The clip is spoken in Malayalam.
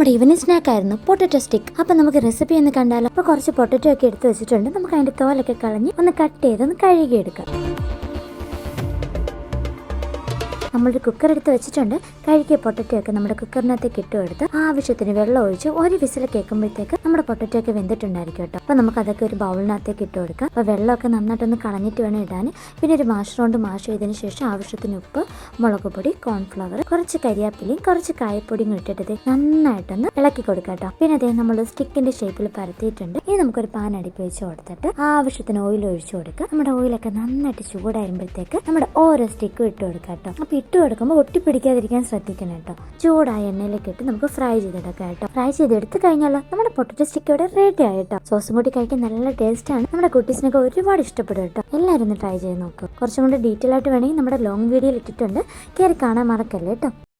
നമ്മുടെ ഈവനിങ് സ്നാക്ക് ആയിരുന്നു പൊട്ടറ്റോ സ്റ്റിക്ക്. അപ്പൊ നമുക്ക് റെസിപ്പി ഒന്ന് കണ്ടാലോ. അപ്പൊ കുറച്ച് പൊട്ടറ്റോ ഒക്കെ എടുത്ത് വെച്ചിട്ടുണ്ട്. നമുക്ക് അതിന്റെ തോലൊക്കെ കളഞ്ഞ് ഒന്ന് കട്ട് ചെയ്ത് ഒന്ന് കഴുകിയെടുക്കാം. നമ്മളൊരു കുക്കർ എടുത്ത് വെച്ചിട്ടുണ്ട്. കഴുകിയ പൊട്ടറ്റോ ഒക്കെ നമ്മുടെ കുക്കറിനകത്തേക്ക് ഇട്ട് കൊടുത്ത് ആവശ്യത്തിന് വെള്ളം ഒഴിച്ച് ഒരു വിസിൽ കേൾക്കുമ്പോഴത്തേക്ക് നമ്മുടെ പൊട്ടറ്റോ ഒക്കെ വെന്തിട്ടുണ്ടായിരിക്കും കേട്ടോ. അപ്പൊ നമുക്ക് അതൊക്കെ ഒരു ബൗളിനകത്തേക്ക് ഇട്ട് കൊടുക്കാം. അപ്പൊ വെള്ളമൊക്കെ നന്നായിട്ടൊന്ന് കളഞ്ഞിട്ട് വേണം ഇടാൻ. പിന്നെ ഒരു മാഷ് കൊണ്ട് മാഷ് ചെയ്തതിന് ശേഷം ആവശ്യത്തിന് ഉപ്പ്, മുളക് പൊടി, കോൺഫ്ലവർ, കുറച്ച് കരിയാപ്പിലയും കുറച്ച് കായപ്പൊടിയും ഇട്ടിട്ട് നന്നായിട്ടൊന്ന് ഇളക്കി കൊടുക്കാം കേട്ടോ. പിന്നെ അതേ നമ്മൾ സ്റ്റിക്കിന്റെ ഷേപ്പിൽ പരത്തിയിട്ടുണ്ട്. ഇനി നമുക്കൊരു പാൻ അടുപ്പ് വെച്ച് കൊടുത്തിട്ട് ആവശ്യത്തിന് ഓയിൽ ഒഴിച്ചു കൊടുക്കുക. നമ്മുടെ ഓയിലൊക്കെ നന്നായിട്ട് ചൂടായിരുമ്പോഴത്തേക്ക് നമ്മുടെ ഓരോ സ്റ്റിക്കും ഇട്ട് കൊടുക്കാം കേട്ടോ. അപ്പൊ ഇട്ട് കൊടുക്കുമ്പോൾ ഒട്ടിപ്പിടിക്കാതിരിക്കാൻ ശ്രദ്ധിക്കണം കേട്ടോ. ചൂടായ എണ്ണയിലേക്ക് ഇട്ട് നമുക്ക് ഫ്രൈ ചെയ്തെടുക്കാം കേട്ടോ. ഫ്രൈ ചെയ്തെടുത്ത് കഴിഞ്ഞാലോ നമ്മുടെ പൊട്ടറ്റോ സ്റ്റിക്ക് ഇവിടെ റെഡി ആയിട്ടോ. സോസും കൂടി കഴിക്കാൻ നല്ല ടേസ്റ്റ് ആണ്. നമ്മുടെ കുട്ടീസിനൊക്കെ ഒരുപാട് ഇഷ്ടപ്പെടും കേട്ടോ. എല്ലാവരും ഒന്ന് ട്രൈ ചെയ്ത് നോക്കും. കുറച്ചും കൂടി ഡീറ്റെയിൽ ആയിട്ട് വേണമെങ്കിൽ നമ്മുടെ ലോങ് വീഡിയോയിൽ ഇട്ടിട്ടുണ്ട്. കയറി കാണാൻ മറക്കല്ലേ കേട്ടോ.